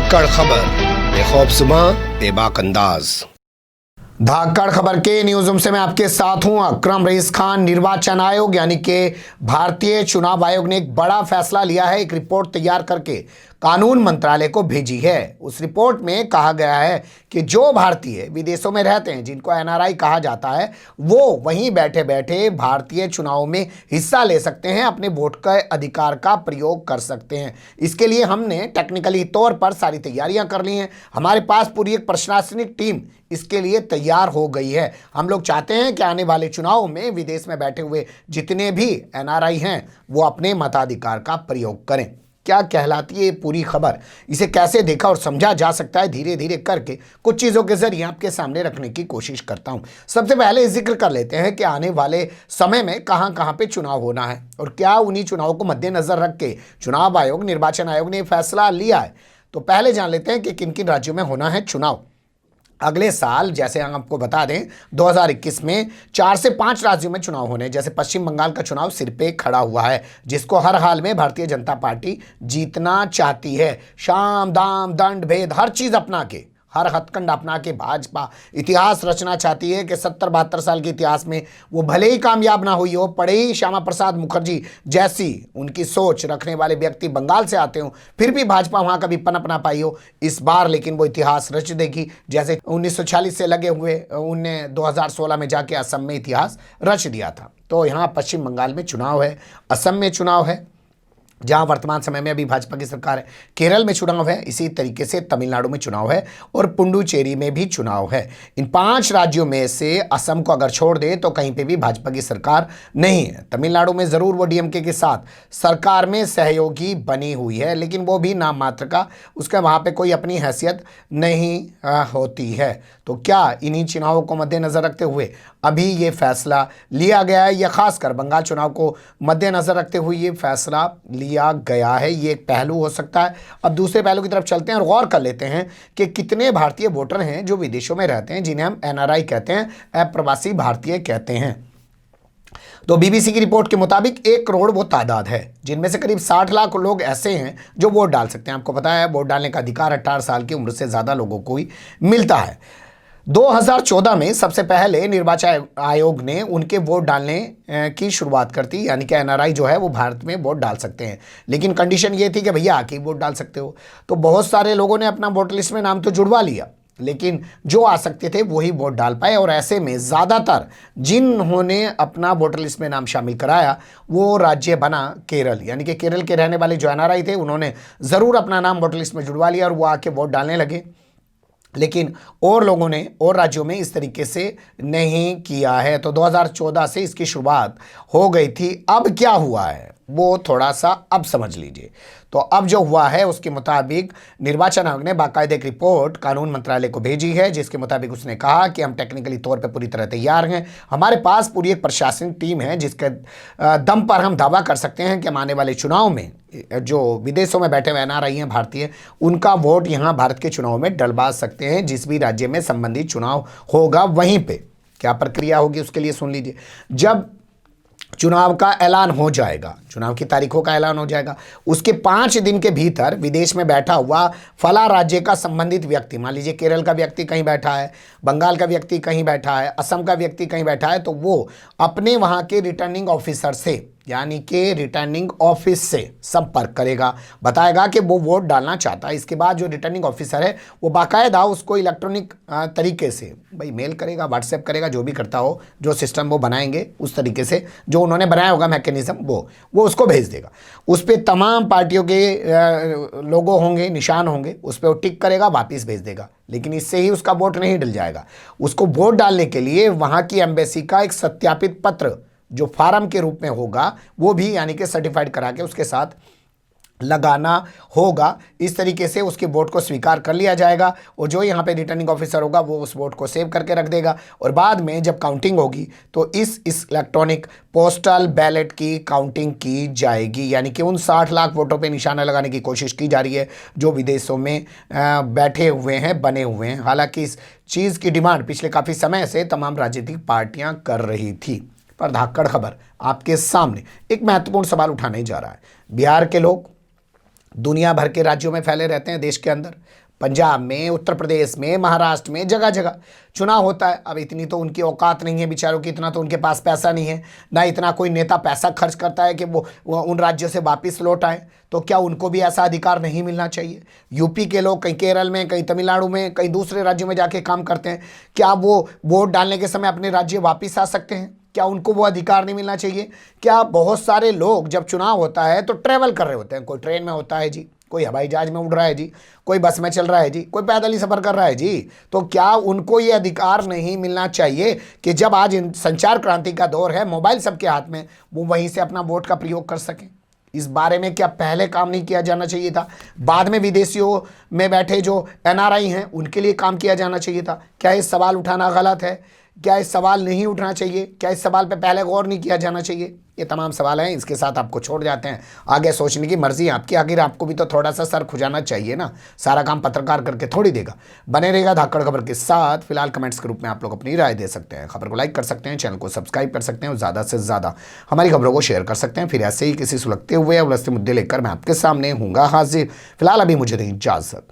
धाकड़ खबर, बेखौफसुमा बेबाक अंदाज। धाकड़ खबर के न्यूज रूम से मैं आपके साथ हूं अकरम रईस खान। निर्वाचन आयोग यानी कि भारतीय चुनाव आयोग ने एक बड़ा फैसला लिया है। एक रिपोर्ट तैयार करके कानून मंत्रालय को भेजी है। उस रिपोर्ट में कहा गया है कि जो भारतीय विदेशों में रहते हैं, जिनको एनआरआई कहा जाता है, वो वहीं बैठे बैठे भारतीय चुनाव में हिस्सा ले सकते हैं, अपने वोट के अधिकार का प्रयोग कर सकते हैं। इसके लिए हमने टेक्निकली तौर पर सारी तैयारियां कर ली हैं। हमारे पास पूरी एक प्रशासनिक टीम इसके लिए तैयार हो गई है। हम लोग चाहते हैं कि आने वाले चुनाव में विदेश में बैठे हुए जितने भी एनआरआई हैं वो अपने मताधिकार का प्रयोग करें। क्या कहलाती है ये पूरी खबर, इसे कैसे देखा और समझा जा सकता है, धीरे धीरे करके कुछ चीज़ों के जरिए आपके सामने रखने की कोशिश करता हूं। सबसे पहले जिक्र कर लेते हैं कि आने वाले समय में कहां कहां पे चुनाव होना है और क्या उन्हीं चुनाव को मद्देनजर रख के चुनाव आयोग, निर्वाचन आयोग ने फैसला लिया है। तो पहले जान लेते हैं कि किन किन राज्यों में होना है चुनाव अगले साल। जैसे हम आपको बता दें, 2021 में 4 से 5 राज्यों में चुनाव होने। जैसे पश्चिम बंगाल का चुनाव सिर पे खड़ा हुआ है, जिसको हर हाल में भारतीय जनता पार्टी जीतना चाहती है। शाम दाम दंड भेद हर चीज अपना के, हर हथकंड अपना के भाजपा इतिहास रचना चाहती है कि 70-72 साल के इतिहास में वो भले ही कामयाब ना हुई हो, पड़े ही श्यामा प्रसाद मुखर्जी जैसी उनकी सोच रखने वाले व्यक्ति बंगाल से आते हो, फिर भी भाजपा वहां कभी पनप ना पाई हो। इस बार लेकिन वो इतिहास रच देगी। जैसे 1940 से लगे हुए उनने 2016 में जाके असम में इतिहास रच दिया था। तो यहाँ पश्चिम बंगाल में चुनाव है, असम में चुनाव है जहां वर्तमान समय में अभी भाजपा की सरकार है, केरल में चुनाव है, इसी तरीके से तमिलनाडु में चुनाव है और पुडुचेरी में भी चुनाव है। इन 5 राज्यों में से असम को अगर छोड़ दे तो कहीं पे भी भाजपा की सरकार नहीं है। तमिलनाडु में जरूर वो डीएमके के साथ सरकार में सहयोगी बनी हुई है, लेकिन वो भी नाम मात्र का, उसका वहां पे कोई अपनी हैसियत नहीं होती है। तो क्या इन्हीं चुनावों को मद्देनजर रखते हुए अभी ये फैसला लिया गया है, या खासकर बंगाल चुनाव को मद्देनजर रखते हुए ये फैसला लिया गया है? ये एक पहलू हो सकता है। अब दूसरे पहलू की तरफ चलते हैं और गौर कर लेते हैं कि कितने भारतीय वोटर हैं जो विदेशों में रहते हैं, जिन्हें हम एनआरआई कहते हैं, अप्रवासी भारतीय कहते हैं। तो बीबीसी की रिपोर्ट के मुताबिक 1 करोड़ वो तादाद है, जिनमें से करीब 60 लाख लोग ऐसे हैं जो वोट डाल सकते हैं। आपको पता है वोट डालने का अधिकार 18 साल की उम्र से ज्यादा लोगों को ही मिलता है। 2014 में सबसे पहले निर्वाचन आयोग ने उनके वोट डालने की शुरुआत कर दी, यानी कि एनआरआई जो है वो भारत में वोट डाल सकते हैं, लेकिन कंडीशन ये थी कि भैया आके वोट डाल सकते हो। तो बहुत सारे लोगों ने अपना वोटर लिस्ट में नाम तो जुड़वा लिया, लेकिन जो आ सकते थे वही वोट डाल पाए। और ऐसे में ज़्यादातर जिन्होंने अपना वोटर लिस्ट में नाम शामिल कराया वो राज्य बना केरल, यानी कि केरल के रहने वाले जो एनआरआई थे उन्होंने ज़रूर अपना नाम वोटर लिस्ट में जुड़वा लिया और वो आके वोट डालने लगे। लेकिन और लोगों ने और राज्यों में इस तरीके से नहीं किया है। तो 2014 से इसकी शुरुआत हो गई थी। अब क्या हुआ है वो थोड़ा सा अब समझ लीजिए। तो अब जो हुआ है उसके मुताबिक निर्वाचन आयोग ने बाकायदा एक रिपोर्ट कानून मंत्रालय को भेजी है, जिसके मुताबिक उसने कहा कि हम टेक्निकली तौर पे पूरी तरह तैयार हैं, हमारे पास पूरी एक प्रशासनिक टीम है, जिसके दम पर हम दावा कर सकते हैं कि हम आने वाले चुनाव में जो विदेशों में बैठे हुए एनआरआई हैं भारतीय, उनका वोट यहाँ भारत के चुनाव में डलवा सकते हैं। जिस भी राज्य में संबंधित चुनाव होगा वहीं पे क्या प्रक्रिया होगी उसके लिए सुन लीजिए। जब चुनाव का ऐलान हो जाएगा, चुनाव की तारीखों का ऐलान हो जाएगा, उसके 5 दिन के भीतर विदेश में बैठा हुआ फला राज्य का संबंधित व्यक्ति, मान लीजिए केरल का व्यक्ति कहीं बैठा है, बंगाल का व्यक्ति कहीं बैठा है, असम का व्यक्ति कहीं बैठा है, तो वो अपने वहाँ के रिटर्निंग ऑफिसर से, यानी कि रिटर्निंग ऑफिस से संपर्क करेगा, बताएगा कि वो वोट डालना चाहता है। इसके बाद जो रिटर्निंग ऑफिसर है वो बाकायदा उसको इलेक्ट्रॉनिक तरीके से भाई मेल करेगा, व्हाट्सएप करेगा, जो भी करता हो, जो सिस्टम वो बनाएंगे उस तरीके से जो उन्होंने बनाया होगा मैकेनिज्म, वो उसको भेज देगा। उस पर तमाम पार्टियों के लोगो होंगे, निशान होंगे, उस पर वो टिक करेगा, वापस भेज देगा। लेकिन इससे ही उसका वोट नहीं डल जाएगा। उसको वोट डालने के लिए वहाँ की एम्बेसी का एक सत्यापित पत्र जो फार्म के रूप में होगा वो भी, यानी कि सर्टिफाइड करा के उसके साथ लगाना होगा। इस तरीके से उसके वोट को स्वीकार कर लिया जाएगा और जो यहाँ पे रिटर्निंग ऑफिसर होगा वो उस वोट को सेव करके रख देगा और बाद में जब काउंटिंग होगी तो इस इलेक्ट्रॉनिक पोस्टल बैलेट की काउंटिंग की जाएगी। यानी कि उन 60 लाख वोटों पे निशाना लगाने की कोशिश की जा रही है जो विदेशों में बैठे हुए हैं, बने हुए हैं। हालांकि इस चीज़ की डिमांड पिछले काफ़ी समय से तमाम राजनीतिक पार्टियां कर रही थी। पर धाकड़ खबर आपके सामने एक महत्वपूर्ण सवाल उठाने जा रहा है। बिहार के लोग, दुनिया भर के राज्यों में फैले रहते हैं देश के अंदर, पंजाब में, उत्तर प्रदेश में, महाराष्ट्र में, जगह जगह चुनाव होता है। अब इतनी तो उनकी औकात नहीं है बेचारों की, इतना तो उनके पास पैसा नहीं है, ना इतना कोई नेता पैसा खर्च करता है कि वो उन राज्यों से वापस लौट आए। तो क्या उनको भी ऐसा अधिकार नहीं मिलना चाहिए? यूपी के लोग कहीं केरल में, कहीं तमिलनाडु में, कहीं दूसरे राज्यों में जाके काम करते हैं, क्या वो वोट डालने के समय अपने राज्य वापस आ सकते हैं? क्या उनको वो अधिकार नहीं मिलना चाहिए? क्या बहुत सारे लोग जब चुनाव होता है तो ट्रैवल कर रहे होते हैं, कोई ट्रेन में होता है जी, कोई हवाई जहाज में उड़ रहा है जी, कोई बस में चल रहा है जी, कोई पैदल ही सफर कर रहा है जी। तो क्या उनको ये अधिकार नहीं मिलना चाहिए कि जब आज संचार क्रांति का दौर है, मोबाइल सबके हाथ में, वो वहीं से अपना वोट का प्रयोग कर सकें? इस बारे में क्या पहले काम नहीं किया जाना चाहिए था? बाद में विदेशियों में बैठे जो एनआरआई हैं उनके लिए काम किया जाना चाहिए था? क्या ये सवाल उठाना गलत है? क्या इस सवाल नहीं उठना चाहिए? क्या इस सवाल पे पहले गौर नहीं किया जाना चाहिए? ये तमाम सवाल हैं, इसके साथ आपको छोड़ जाते हैं, आगे सोचने की मर्जी आपकी। आखिर आपको भी तो थोड़ा सा सर खुजाना चाहिए ना, सारा काम पत्रकार करके थोड़ी देगा। बने रहेगा धाकड़ खबर के साथ। फिलहाल कमेंट्स के रूप में आप लोग अपनी राय दे सकते हैं, खबर को लाइक कर सकते हैं, चैनल को सब्सक्राइब कर सकते हैं और ज़्यादा से ज़्यादा हमारी खबरों को शेयर कर सकते हैं। फिर ऐसे ही किसी सुलगते हुए या उलझते मुद्दे लेकर मैं आपके सामने हूँगा हाजिर। फिलहाल अभी मुझे दें इजाज़त।